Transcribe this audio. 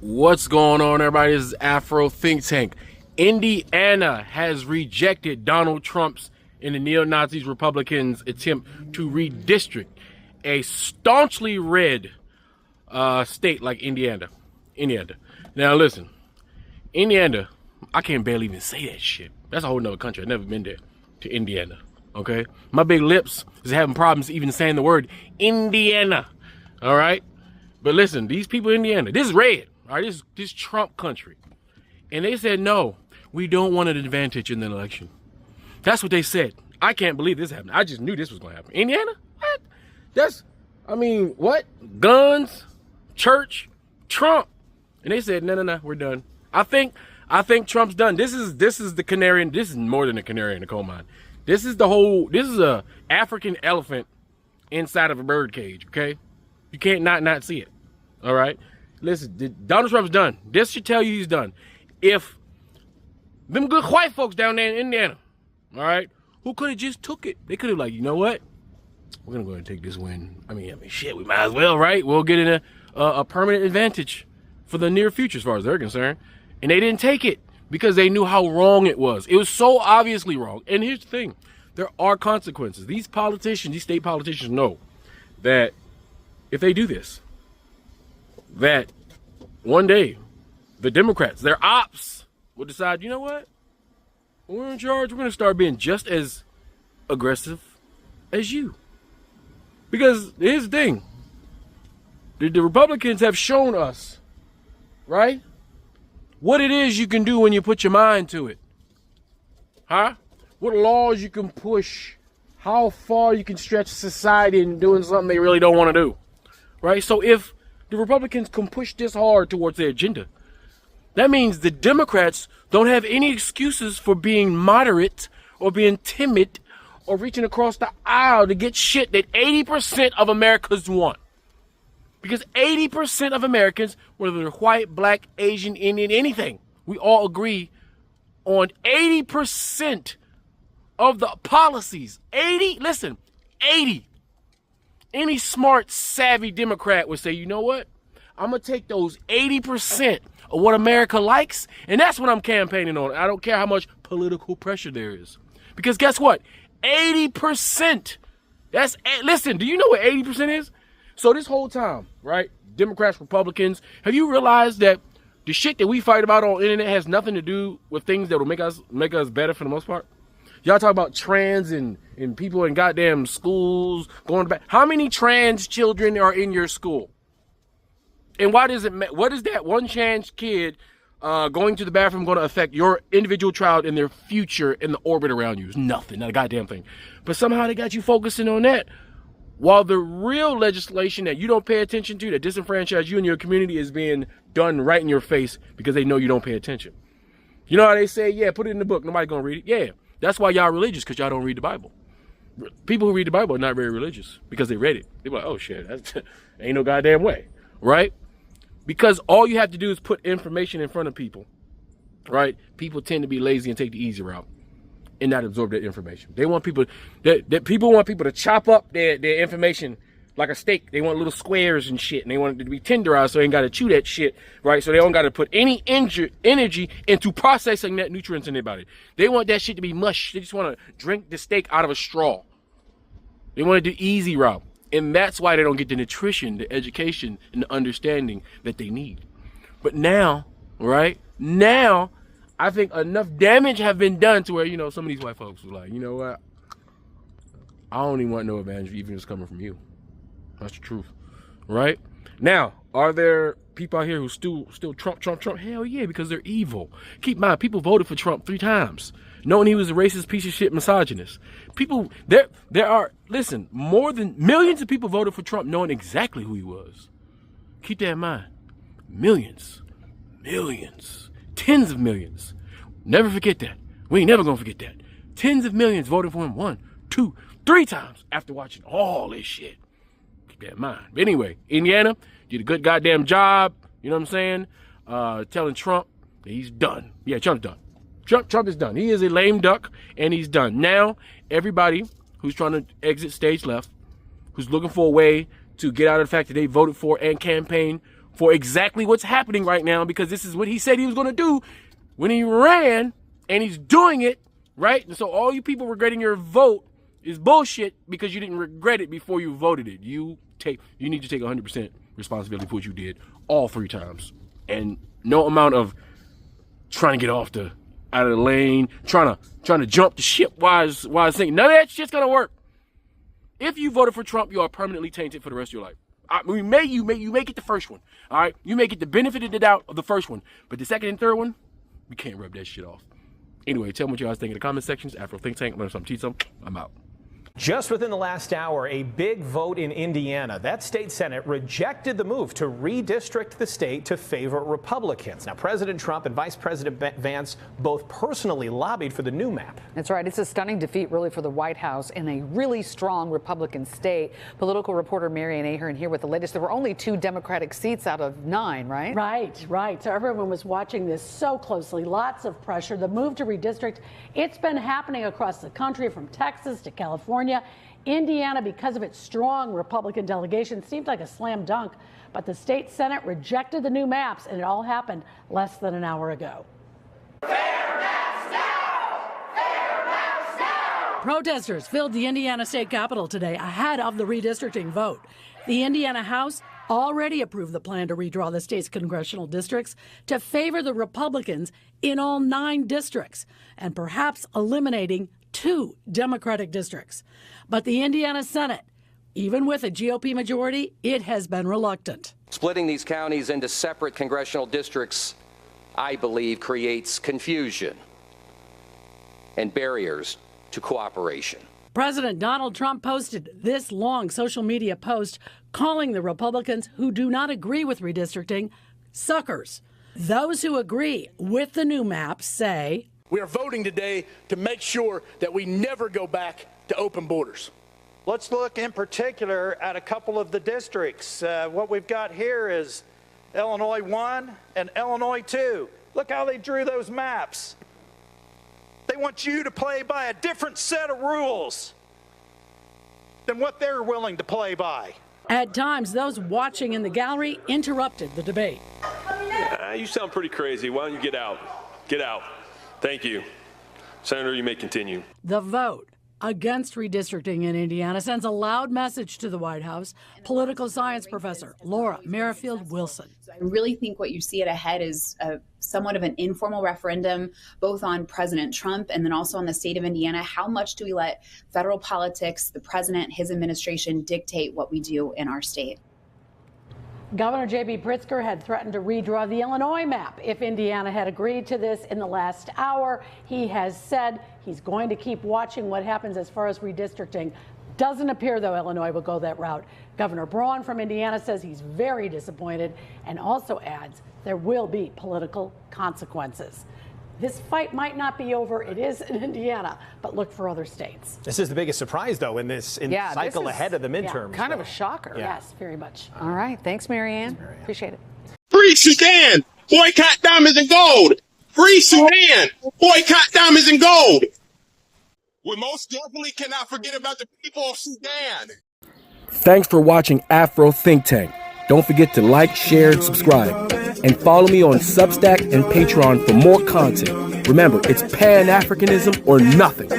What's going on, everybody? This is Afro Think Tank. Indiana has rejected Donald Trump's and the neo-Nazis Republicans' attempt to redistrict a staunchly red state like Indiana. Now listen, Indiana, I can't barely even say that shit. That's a whole nother country. I've never been there to Indiana. Okay, my big lips is having problems even saying the word Indiana. All right, but listen, these people in Indiana, this is red. All right, this Trump country, and they said no, we don't want an advantage in the election. That's what they said. I can't believe this happened. I just knew this was going to happen. Indiana? What? What? Guns, church, Trump, and they said no, we're done. I think Trump's done. This is the canary. This is more than a canary in the coal mine. This is a African elephant inside of a bird cage. Okay, you can't not see it. All right. Listen, Donald Trump's done. This should tell you he's done. If them good white folks down there in Indiana, all right, who could have just took it? They could have you know what? We're gonna go ahead and take this win. I mean, shit, we might as well, right? We'll get in a permanent advantage for the near future as far as they're concerned. And they didn't take it because they knew how wrong it was. It was so obviously wrong. And here's the thing. There are consequences. These state politicians know that if they do this, that one day the Democrats, their ops, will decide, you know what? We're in charge. We're going to start being just as aggressive as you. Because here's the thing. The Republicans have shown us, right, what it is you can do when you put your mind to it. Huh? What laws you can push. How far you can stretch society in doing something they really don't want to do. Right? So if the Republicans can push this hard towards their agenda, that means the Democrats don't have any excuses for being moderate or being timid or reaching across the aisle to get shit that 80% of Americans want. Because 80% of Americans, whether they're white, black, Asian, Indian, anything, we all agree on 80% of the policies. 80. Any smart, savvy Democrat would say, you know what? I'm going to take those 80% of what America likes, and that's what I'm campaigning on. I don't care how much political pressure there is. Because guess what? 80%. Listen, do you know what 80% is? So this whole time, right, Democrats, Republicans, have you realized that the shit that we fight about on the internet has nothing to do with things that will make us better for the most part? Y'all talk about trans and people in goddamn schools going back. How many trans children are in your school? And what is that one trans kid going to the bathroom going to affect your individual child and their future in the orbit around you? It's nothing, not a goddamn thing. But somehow they got you focusing on that. While the real legislation that you don't pay attention to, that disenfranchise you and your community, is being done right in your face because they know you don't pay attention. You know how they say, yeah, put it in the book, nobody's going to read it? Yeah, that's why y'all religious, because y'all don't read the Bible. People who read the Bible are not very religious because they read it. They're like, oh shit, that ain't no goddamn way, right? Because all you have to do is put information in front of people, right? People tend to be lazy and take the easy route and not absorb that information. They want people people want people to chop up their information like a steak. They want little squares and shit, and they want it to be tenderized so they ain't got to chew that shit, right? So they don't got to put any energy into processing that nutrients in their body. They want that shit to be mush. They just want to drink the steak out of a straw. They want to do easy route. And that's why they don't get the nutrition, the education, and the understanding that they need. But now, right? Now, I think enough damage have been done to where, some of these white folks were like, you know what? I don't even want no advantage even if it's coming from you. That's the truth. Right? Now, are there people out here who still Trump? Hell yeah, because they're evil. Keep in mind, people voted for Trump 3 times, knowing he was a racist piece of shit misogynist. People, there are, listen, more than millions of people voted for Trump knowing exactly who he was. Keep that in mind. Millions. Tens of millions. Never forget that. We ain't never gonna forget that. Tens of millions voted for him 1, 2, 3 times after watching all this shit. Keep that in mind. But anyway, Indiana did a good goddamn job, you know what I'm saying? Telling Trump that he's done. Yeah, Trump's done. Trump is done. He is a lame duck, and he's done. Now, everybody who's trying to exit stage left, who's looking for a way to get out of the fact that they voted for and campaigned for exactly what's happening right now, because this is what he said he was going to do when he ran, and he's doing it, right? And so all you people regretting your vote is bullshit because you didn't regret it before you voted it. You need to take 100% responsibility for what you did all 3 times. And no amount of trying to get out of the lane, trying to jump the ship while it's saying none of that shit's gonna work. If you voted for Trump, you are permanently tainted for the rest of your life. You may get the first one, all right? You may get the benefit of the doubt of the first one, but the second and third one, you can't rub that shit off. Anyway, tell me what you guys think in the comment sections. Afro Think Tank, learn something, teach something. I'm out. Just within the last hour, a big vote in Indiana. That state Senate rejected the move to redistrict the state to favor Republicans. Now, President Trump and Vice President Vance both personally lobbied for the new map. That's right. It's a stunning defeat, really, for the White House in a really strong Republican state. Political reporter Marianne Ahern here with the latest. There were only 2 Democratic seats out of 9, right? Right. So everyone was watching this so closely. Lots of pressure. The move to redistrict, it's been happening across the country from Texas to California. Indiana, because of its strong Republican delegation, seemed like a slam dunk, but the state Senate rejected the new maps, and it all happened less than an hour ago. Fair maps now! Fair maps now! Protesters filled the Indiana state capitol today ahead of the redistricting vote. The Indiana House already approved the plan to redraw the state's congressional districts to favor the Republicans in all 9 districts, and perhaps eliminating 2 Democratic districts. But the Indiana Senate, even with a GOP majority, it has been reluctant. Splitting these counties into separate congressional districts, I believe, creates confusion and barriers to cooperation. President Donald Trump posted this long social media post calling the Republicans who do not agree with redistricting suckers. Those who agree with the new map say, we are voting today to make sure that we never go back to open borders. Let's look in particular at a couple of the districts. What we've got here is Illinois 1 and Illinois 2. Look how they drew those maps. They want you to play by a different set of rules than what they're willing to play by. At times, those watching in the gallery interrupted the debate. You sound pretty crazy. Why don't you get out? Get out. Thank you. Senator, you may continue. The vote against redistricting in Indiana sends a loud message to the White House. Political science professor Laura Merrifield Wilson. I really think what you see it ahead is somewhat of an informal referendum, both on President Trump and then also on the state of Indiana. How much do we let federal politics, the president, his administration dictate what we do in our state? Governor J.B. Pritzker had threatened to redraw the Illinois map if Indiana had agreed to this in the last hour. He has said he's going to keep watching what happens as far as redistricting. Doesn't appear, though, Illinois will go that route. Governor Braun from Indiana says he's very disappointed and also adds there will be political consequences. This fight might not be over. It is in Indiana, but look for other states. This is the biggest surprise, though, in this cycle ahead of the midterms. Kind of a shocker. Yes, very much. All right. Thanks, Marianne. Appreciate it. Free Sudan! Boycott diamonds and gold! Free Sudan! Boycott diamonds and gold! We most definitely cannot forget about the people of Sudan. Thanks for watching Afro Think Tank. Don't forget to like, share, and subscribe. And follow me on Substack and Patreon for more content. Remember, it's Pan-Africanism or nothing.